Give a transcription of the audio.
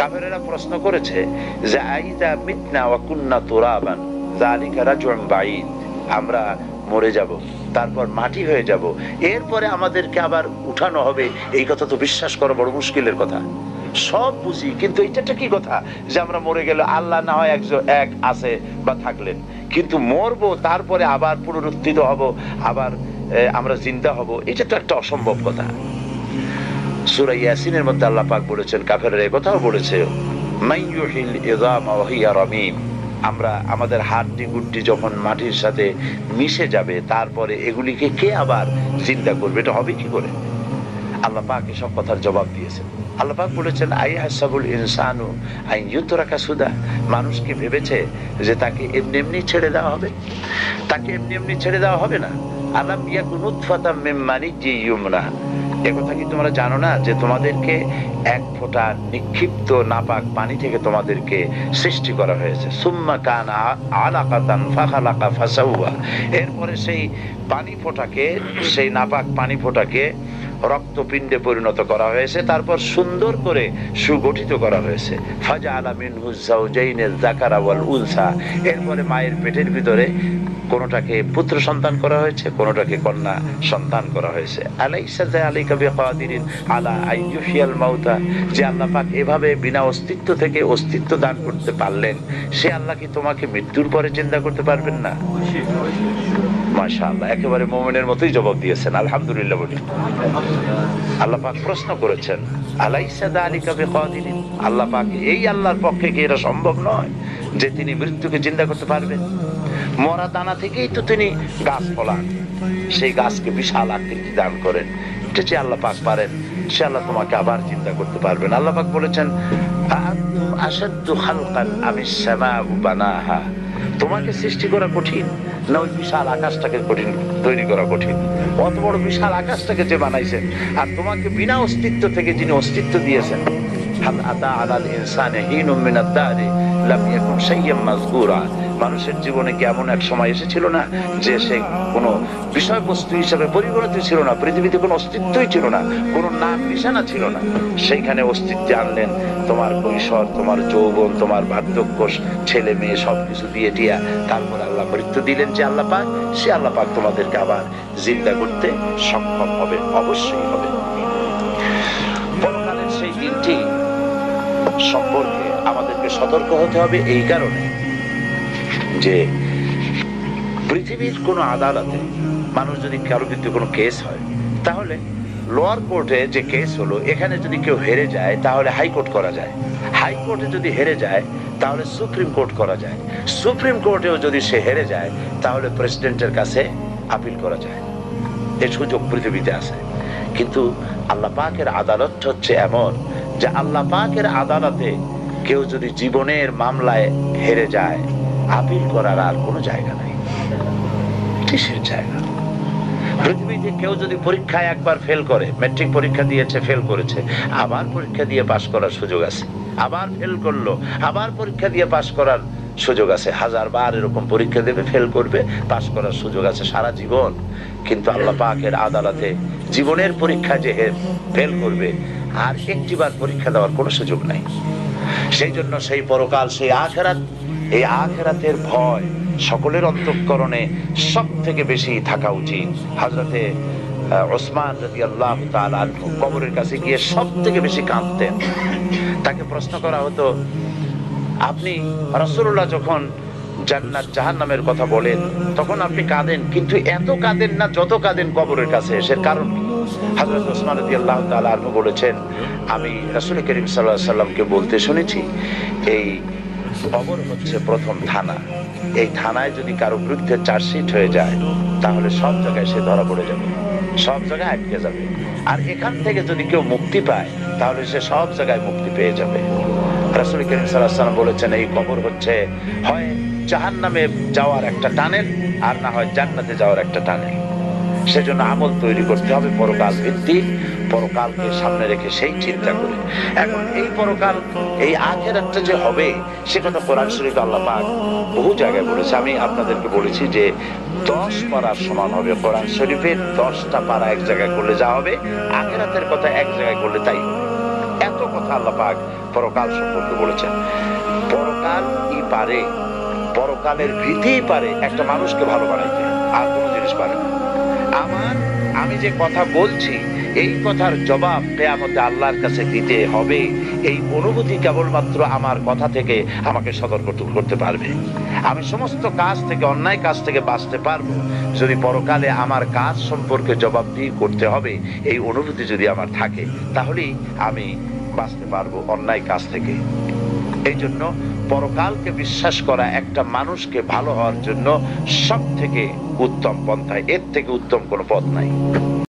কাফেরেরা প্রশ্ন করেছে যে আইযা মিতনা ওয়া কুননা তুরাবান যালিকা রাজউন বাঈদ, আমরা মরে যাব, তারপর মাটি হয়ে যাব, এরপরে আমাদেরকে আবার উঠানো হবে, এই কথা তো বিশ্বাস করা বড় মুশকিলের কথা। সব বুঝি, কিন্তু এটা কি কথা যে আমরা মরে গেলে আল্লাহ না হয় এক আছে বা থাকলেন, কিন্তু মরবো তারপরে আবার পুনরুত্থিত হব, আবার আমরা জিন্দা হব, এটা তো একটা অসম্ভব কথা। সূরা ইয়াসিনের মধ্যে আল্লাহ পাক বলেছেন, কাফেররা এই কথাও বলেছে, মাইয়ুহিল ইযামা ওয়া হিয়া রামীম, আমরা আমাদের হাড়টি গুড্ডি যখন মাটির সাথে মিশে যাবে তারপরে এগুলিকে কে আবার জিন্দা করবে, এটা হবে কি করে? আল্লাহ পাক এসব কথার জবাব দিয়েছেন। আল্লাহ পাক বলেছেন, আইহাসাবুল ইনসানু আন ইউতরাকা সুদা, মানুষ কি ভেবেছে যে তাকে এমনি এমনি ছেড়ে দেওয়া হবে? তাকে এমনি এমনি ছেড়ে দেওয়া হবে না। আলাম ইয়াকুন নুতফাতাম মিন মানিয়্যিন ইউমনা, একথা কি তোমরা জানো না যে তোমাদেরকে এক ফোঁটা নিক্ষিপ্ত নাপাক পানি থেকে তোমাদেরকে সৃষ্টি করা হয়েছে। সুম্মা কানা আলাকাতান ফাখালাকা ফাসাওয়া, এরপরে সেই পানি ফোঁটাকে, সেই নাপাক পানি ফোঁটাকে রক্তপিণ্ডে পরিণত করা হয়েছে, তারপর সুন্দর করে সুগঠিত করা হয়েছে। ফাজআলা মিনহু যাওজাইনিজ যাকারা ওয়াল উনসা, এরপরে মায়ের পেটের ভিতরে কোনটাকে পুত্র সন্তান করা হয়েছে, কোনটাকে কন্যা সন্তান করা হয়েছে। আলাইসা যালিকা বিকাদিরিন আলা আইয়ুহিয়াল মাউতা, যে আল্লাহ পাক এভাবে বিনা অস্তিত্ব থেকে অস্তিত্ব দান করতে পারলেন, সে আল্লাহ কি তোমাকে মৃত্যুর পরে চিন্তা করতে পারবেন না? মাশাআল্লাহ, একেবারে মুমিনের মতোই জবাব দিয়েছেন, আলহামদুলিল্লাহ বলি। আল্লাহ পাক প্রশ্ন করেছেন, আলাইসা যালিকা বিকাদিরিন, আল্লাহ পাক, এই আল্লাহর পক্ষে কি এটা সম্ভব নয় যে তিনি মৃত্যুকে চিন্তা করতে পারবেন? মরা দানা থেকেই তো তিনি গাছ ফলান, সেই গাছকে বিশাল আকৃতি দান করেন, এটা যে আল্লাহ পাক পারেন, সে আল্লাহ তোমাকে আবার চিন্তা করতে পারবেন। আল্লাহ পাক বলেছেন, আআনতুম আশাদ্দু খালকান আমিস সামাউ বানাহা, তোমাকে সৃষ্টি করা কঠিন না ওই বিশাল আকাশটাকে কঠিন তৈরি করা কঠিন? অত বড় বিশাল আকাশটাকে যে বানাইছেন, আর তোমাকে বিনা অস্তিত্ব থেকে যিনি অস্তিত্ব দিয়েছেন, হাল আতা আলাল ইনসানি হিনুম মিনাদ দাহরি লাম ইয়াকুন শাইয়্যান মাযকুরা, মানুষের জীবনে কি এমন এক সময় এসেছিল না যে সে কোনো বিষয়বস্তু হিসেবে পরিগণিত ছিল না, পৃথিবীতে কোনো অস্তিত্বই ছিল না, কোনো নাম নিশানা ছিল না, সেইখানে অস্তিত্বে আনলেন তোমার কৈশোর, তোমার যৌবন, তোমার বার্ধক্য, ছেলে মেয়ে সবকিছু দিয়ে টিয়া, তারপর আল্লাহ মৃত্যু দিলেন যে আল্লাহ পাক, সে আল্লাহ পাক তোমাদেরকে আবার জিন্দা করতে সক্ষম হবে, অবশ্যই হবে। পরকালের সেই দিনটি সম্পর্কে আমাদেরকে সতর্ক হতে হবে এই কারণে যে পৃথিবীর কোনো আদালতে মানুষ যদি কারো বিরুদ্ধে কোনো কেস হয়, তাহলে লোয়ার কোর্টে যে কেস হলো, এখানে যদি কেউ হেরে যায় তাহলে হাইকোর্ট করা যায়, হাইকোর্টে যদি হেরে যায় তাহলে সুপ্রিম কোর্ট করা যায়, সুপ্রিম কোর্টেও যদি সে হেরে যায় তাহলে প্রেসিডেন্টের কাছে আপিল করা যায়, এই সুযোগ পৃথিবীতে আছে। কিন্তু আল্লাহ পাকের আদালত হচ্ছে এমন যে আল্লাহ পাকের আদালতে কেউ যদি জীবনের মামলায় হেরে যায়, আপিল করার আর কোনো জায়গা নাই, কিসের জায়গা? পৃথিবীতে কেউ যদি পরীক্ষায় একবার ফেল করে, মেট্রিক পরীক্ষা দিয়েছে ফেল করেছে, আবার পরীক্ষা দিয়ে পাশ করার সুযোগ আছে, আবার ফেল করলো, আবার পরীক্ষা দিয়ে পাশ করার সুযোগ আছে, 1000 বার এরকম পরীক্ষা দেবে, ফেল করবে, পাশ করার সুযোগ আছে সারা জীবন। কিন্তু আল্লাহ পাকের আদালতে জীবনের পরীক্ষা যে ফেল করবে, আর একটিবার পরীক্ষা দেওয়ার কোনো সুযোগ নাই। সেই জন্য সেই পরকাল, সেই আখিরাত, এই আখিরাতের ভয় সকলের অন্তঃকরণে সব থেকে বেশি থাকা উচিত। হযরতে ওসমান রাদিয়াল্লাহু তাআলা আনহু কবরের কাছে গিয়ে সব থেকে বেশি কাঁদতেন। তাকে প্রশ্ন করা হতো, আপনি রাসূলুল্লাহ যখন জান্নাত জাহান্নামের কথা বলেন তখন আপনি কাঁদেন, কিন্তু এত কাঁদেন না যত কাঁদেন কবরের কাছে, এর কারণ কি? হযরত ওসমান রাদিয়াল্লাহু তাআলা আনহু বলেছেন, আমি রাসূল করিম সাল্লাল্লাহু আলাইহি সাল্লামকে বলতে শুনেছি, এই কবর হচ্ছে প্রথম থানা, এই থানায় যদি কারো বিরুদ্ধে চার্জশিট হয়ে যায় তাহলে সব জায়গায় সে ধরা পড়ে যাবে, সব জায়গায় আটকে যাবে, আর এখান থেকে যদি কেউ মুক্তি পায় তাহলে সে সব জায়গায় মুক্তি পেয়ে যাবে। রাসূল করিম সাল্লাল্লাহু আলাইহি সাল্লাম বলেছেন, এই কবর হচ্ছে হয় জাহান্নামে যাওয়ার একটা টানেল, আর না হয় জান্নাতে যাওয়ার একটা টানেল। সেজন্য আমল তৈরি করতে হবে পরকাল ভিত্তিক, পরকালকে সামনে রেখে সেই চিন্তা করে। এখন এই পরকাল, এই আখিরাতটা যে হবে সে কথা কোরআন শরীফে আল্লাহ পাক বহু জায়গায় বলেছে। আমি আপনাদেরকে বলেছি যে 10 পারার সমান হবে কোরআন শরীফে, 10টা পারা এক জায়গায় করলে যা হবে, আখিরাতের কথা এক জায়গায় করলে তাই হবে। এত কত কথা আল্লাহ পাক পরকাল সম্পর্কে বলেছেন। পরকালই পারে, পরকালের ভীতিই পারে একটা মানুষকে ভালো বানাইতে, আর কোনো জিনিস পারে না। আমি যে কথা বলছি এই কথার জবাব কিয়ামতে আল্লাহর কাছে দিতে হবে, এই অনুভূতি কেবলমাত্র আমার কথা থেকে আমাকে সতর্ক করতে পারবে। আমি সমস্ত কাজ থেকে, অন্যায় কাজ থেকে বাঁচতে পারবো যদি পরকালে আমার কাজ সম্পর্কে জবাবদিহি করতে হবে এই অনুভূতি যদি আমার থাকে, তাহলেই আমি বাঁচতে পারবো অন্যায় কাজ থেকে। এই জন্য পরকালকে বিশ্বাস করা একটা মানুষকে ভালো হওয়ার জন্য সব থেকে উত্তম পন্থা, এর থেকে উত্তম কোনো পথ নাই।